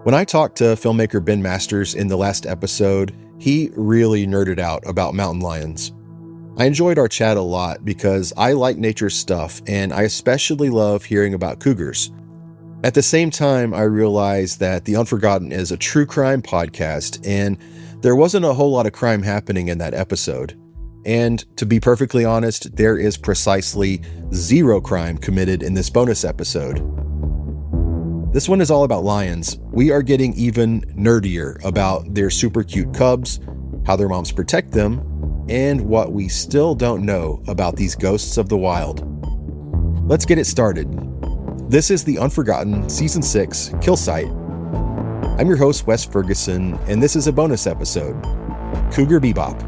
When I talked to filmmaker Ben Masters in the last episode, he really nerded out about mountain lions. I enjoyed our chat a lot because I like nature stuff and I especially love hearing about cougars. At the same time, I realized that The Unforgotten is a true crime podcast and there wasn't a whole lot of crime happening in that episode. And to be perfectly honest, there is precisely zero crime committed in this bonus episode. This one is all about lions. We are getting even nerdier about their super cute cubs, how their moms protect them, and what we still don't know about these ghosts of the wild. Let's get it started. This is The Unforgotten Season 6 Kill Site. I'm your host, Wes Ferguson, and this is a bonus episode, Cougar Bebop.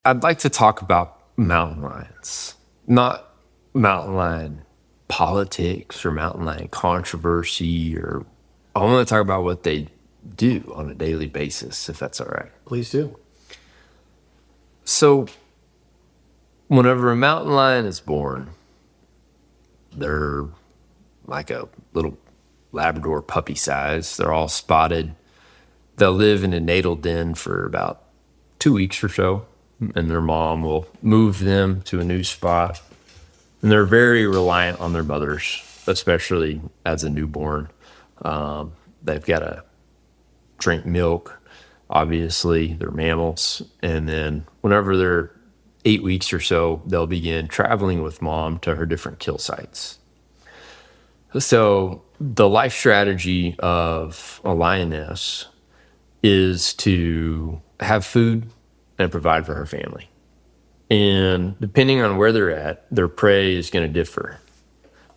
I'd like to talk about mountain lions, not mountain lion politics or mountain lion controversy, or I want to talk about what they do on a daily basis, if that's all right. Please do. So, whenever a mountain lion is born, they're like a little Labrador puppy size. They're all spotted. They'll live in a natal den for about 2 weeks or so, and their mom will move them to a new spot. And they're very reliant on their mothers, especially as a newborn. They've got to drink milk, obviously. They're mammals. And then whenever they're 8 weeks or so, they'll begin traveling with mom to her different kill sites. So the life strategy of a lioness is to have food and provide for her family. And depending on where they're at, their prey is going to differ.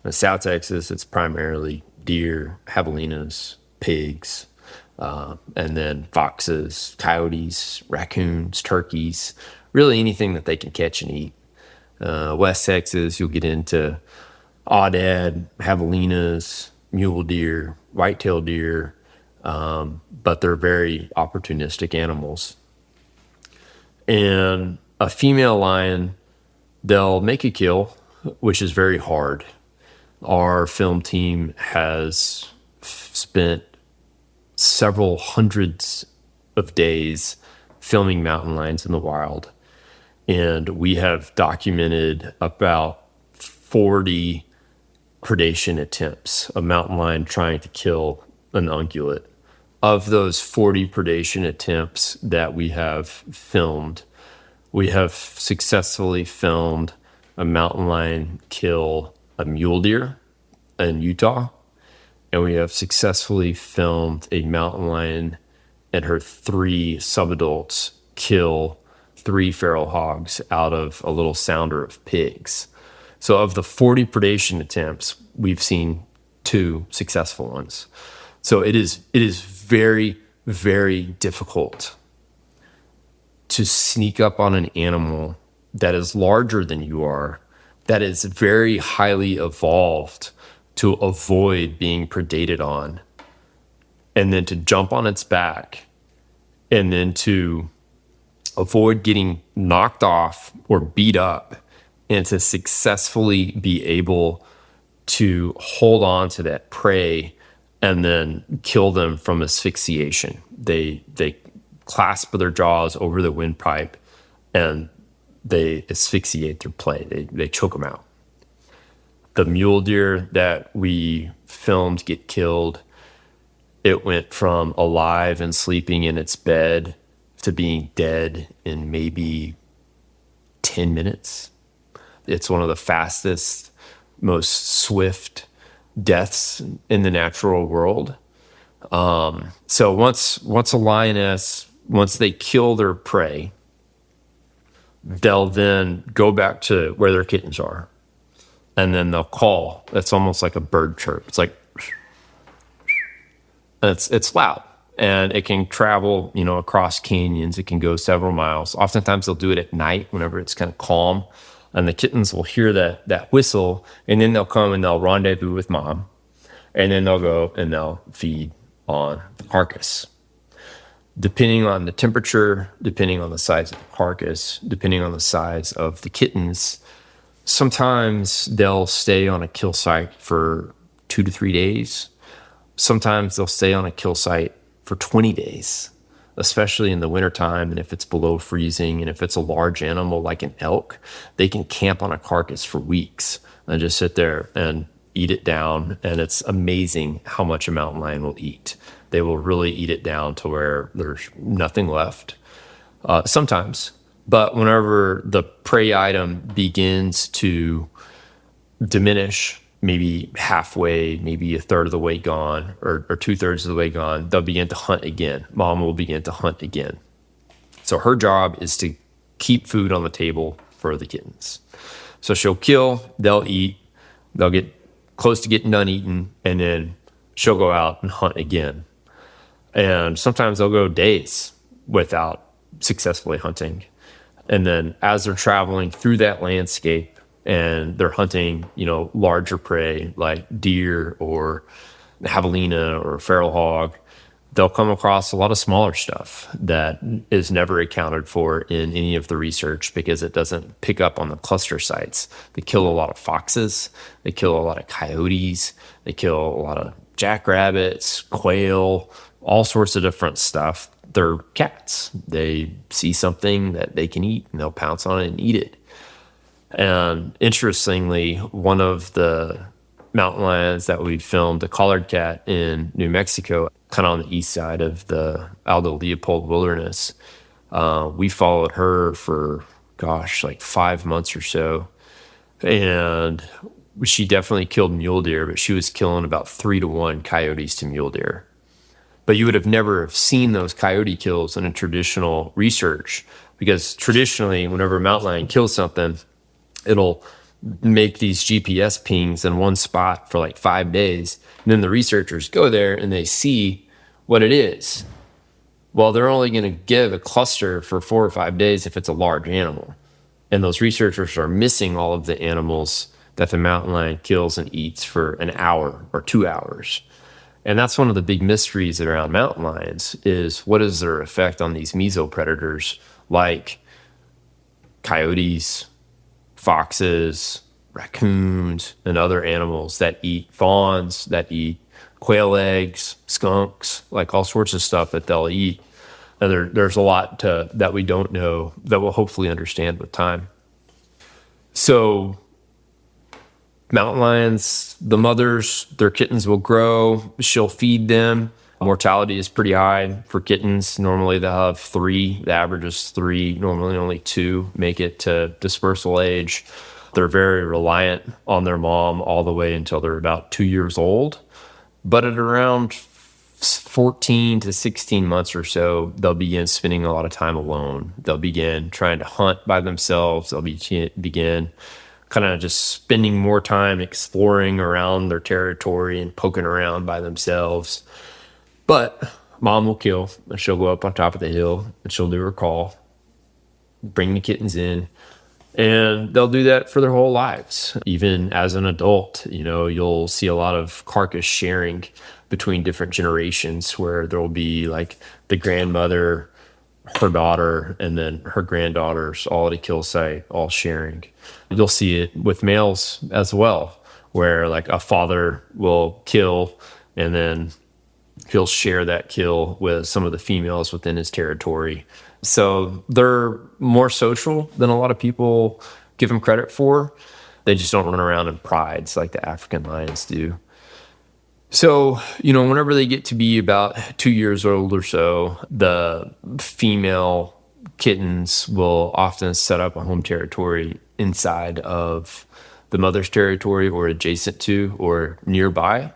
In South Texas, it's primarily deer, javelinas, pigs, and then foxes, coyotes, raccoons, turkeys, really anything that they can catch and eat. West Texas, you'll get into aoudad, javelinas, mule deer, white-tailed deer, but they're very opportunistic animals. And a female lion, they'll make a kill, which is very hard. Our film team has spent several hundreds of days filming mountain lions in the wild. And we have documented about 40 predation attempts, a mountain lion trying to kill an ungulate. Of those 40 predation attempts that we have filmed, we have successfully filmed a mountain lion kill a mule deer in Utah, and we have successfully filmed a mountain lion and her 3 subadults kill 3 feral hogs out of a little sounder of pigs. So of the 40 predation attempts, we've seen 2 successful ones. So it is very, very difficult to sneak up on an animal that is larger than you are, that is very highly evolved to avoid being predated on, and then to jump on its back, and then to avoid getting knocked off or beat up, and to successfully be able to hold on to that prey and then kill them from asphyxiation. They clasp their jaws over the windpipe and they asphyxiate their prey. They choke them out. The mule deer that we filmed get killed, it went from alive and sleeping in its bed to being dead in maybe 10 minutes. It's one of the fastest, most swift deaths in the natural world. So once a lioness, once they kill their prey, they'll then go back to where their kittens are, and then they'll call. It's almost like a bird chirp. It's like, and it's loud, and it can travel, across canyons. It can go several miles. Oftentimes they'll do it at night whenever it's kind of calm. And the kittens will hear that whistle, and then they'll come and they'll rendezvous with mom. And then they'll go and they'll feed on the carcass. Depending on the temperature, depending on the size of the carcass, depending on the size of the kittens, Sometimes they'll stay on a kill site for 2 to 3 days. Sometimes they'll stay on a kill site for 20 days, especially in the wintertime. And if it's below freezing and if it's a large animal like an elk, they can camp on a carcass for weeks and just sit there and eat it down. And it's amazing how much a mountain lion will eat. They will really eat it down to where there's nothing left. Sometimes. But whenever the prey item begins to diminish, maybe halfway, maybe a third of the way gone, or 2/3 of the way gone, they'll begin to hunt again. Mom will begin to hunt again. So her job is to keep food on the table for the kittens. So she'll kill, they'll eat, they'll get close to getting done eating, and then she'll go out and hunt again. And sometimes they'll go days without successfully hunting. And then as they're traveling through that landscape and they're hunting, larger prey like deer or javelina or feral hog, they'll come across a lot of smaller stuff that is never accounted for in any of the research because it doesn't pick up on the cluster sites. They kill a lot of foxes, they kill a lot of coyotes, they kill a lot of jackrabbits, quail, all sorts of different stuff. They're cats. They see something that they can eat and they'll pounce on it and eat it. And interestingly, one of the mountain lions that we filmed, a collared cat in New Mexico, kind of on the east side of the Aldo Leopold Wilderness, we followed her for, like 5 months or so. And she definitely killed mule deer, but she was killing about 3-to-1 coyotes to mule deer. But you would have never seen those coyote kills in a traditional research because traditionally, whenever a mountain lion kills something, it'll make these GPS pings in one spot for like 5 days. And then the researchers go there and they see what it is. Well, they're only going to give a cluster for 4 or 5 days if it's a large animal. And those researchers are missing all of the animals that the mountain lion kills and eats for an hour or 2 hours. And that's one of the big mysteries around mountain lions is what is their effect on these mesopredators like coyotes, foxes, raccoons, and other animals that eat fawns, that eat quail eggs, skunks, like all sorts of stuff that they'll eat. And there's a lot that we don't know that we'll hopefully understand with time. So mountain lions, the mothers, their kittens will grow. She'll feed them. Mortality is pretty high for kittens. Normally they'll have 3. The average is 3. Normally only 2 make it to dispersal age. They're very reliant on their mom all the way until they're about 2 years old. But at around 14 to 16 months or so, they'll begin spending a lot of time alone. They'll begin trying to hunt by themselves. They'll begin kind of just spending more time exploring around their territory and poking around by themselves. But mom will kill, and she'll go up on top of the hill, and she'll do her call, bring the kittens in, and they'll do that for their whole lives. Even as an adult, you'll see a lot of carcass sharing between different generations where there will be like the grandmother, her daughter, and then her granddaughters all at a kill site, all sharing. You'll see it with males as well, where like a father will kill and then he'll share that kill with some of the females within his territory. So they're more social than a lot of people give them credit for. They just don't run around in prides like the African lions do. So, whenever they get to be about 2 years old or so, the female kittens will often set up a home territory inside of the mother's territory or adjacent to or nearby.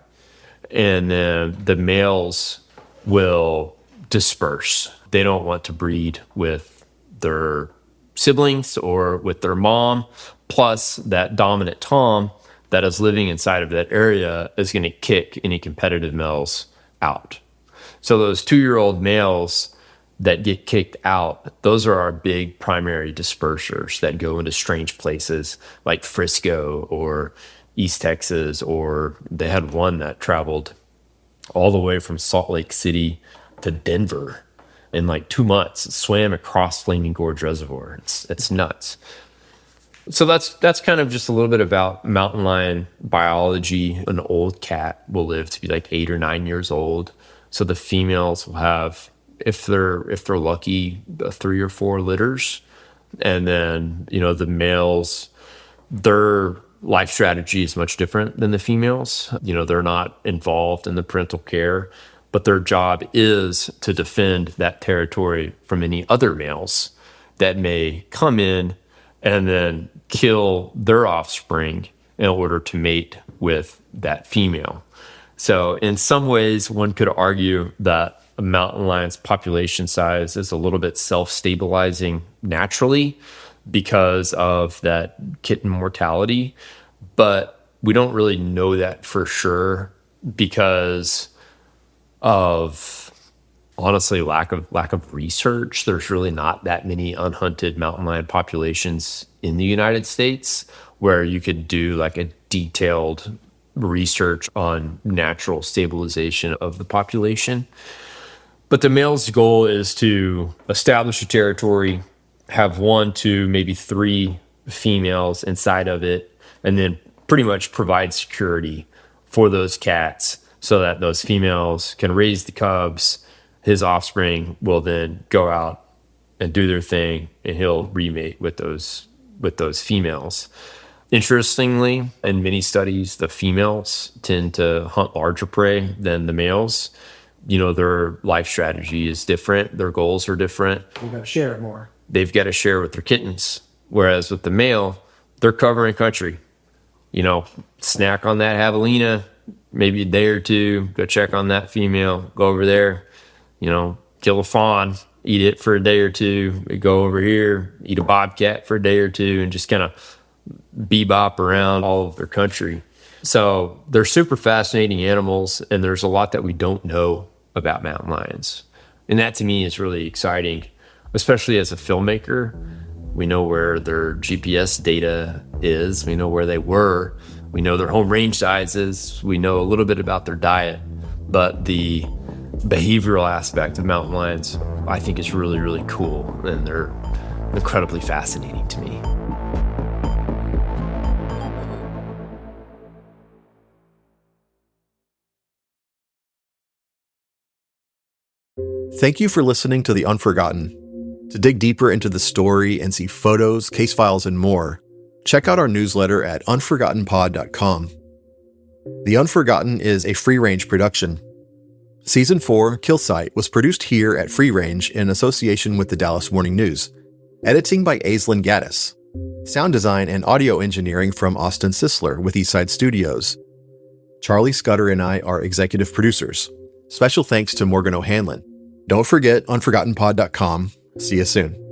And then the males will disperse. They don't want to breed with their siblings or with their mom. Plus, that dominant tom that is living inside of that area is going to kick any competitive males out. So those 2-year-old males that get kicked out, those are our big primary dispersers that go into strange places like Frisco or East Texas, or they had one that traveled all the way from Salt Lake City to Denver in like 2 months. It swam across Flaming Gorge Reservoir. It's nuts. So that's kind of just a little bit about mountain lion biology. An old cat will live to be like 8 or 9 years old. So the females will have, if they're lucky, 3 or 4 litters, and then the males, their life strategy is much different than the females. They're not involved in the parental care, but their job is to defend that territory from any other males that may come in and then kill their offspring in order to mate with that female. So in some ways, one could argue that a mountain lion's population size is a little bit self-stabilizing naturally because of that kitten mortality. But we don't really know that for sure because of, honestly, lack of research. There's really not that many unhunted mountain lion populations in the United States where you could do like a detailed research on natural stabilization of the population. But the male's goal is to establish a territory, have 1 to maybe 3 females inside of it, and then pretty much provide security for those cats so that those females can raise the cubs. His offspring will then go out and do their thing, and he'll remate with those females. Interestingly, in many studies, the females tend to hunt larger prey than the males. Their life strategy is different. Their goals are different. You've got to share it more. They've got to share with their kittens. Whereas with the male, they're covering country. Snack on that javelina, maybe a day or two, go check on that female, go over there, kill a fawn, eat it for a day or two, go over here, eat a bobcat for a day or two, and just kind of bebop around all of their country. So they're super fascinating animals, and there's a lot that we don't know about mountain lions. And that to me is really exciting, especially as a filmmaker. We know where their GPS data is. We know where they were. We know their home range sizes. We know a little bit about their diet. But the behavioral aspect of mountain lions, I think, is really, really cool. And they're incredibly fascinating to me. Thank you for listening to The Unforgotten. To dig deeper into the story and see photos, case files, and more, check out our newsletter at unforgottenpod.com. The Unforgotten is a free-range production. Season 4, Kill Site, was produced here at Free Range in association with the Dallas Morning News. Editing by Aislinn Gaddis. Sound design and audio engineering from Austin Sisler with Eastside Studios. Charlie Scudder and I are executive producers. Special thanks to Morgan O'Hanlon. Don't forget unforgottenpod.com. See you soon.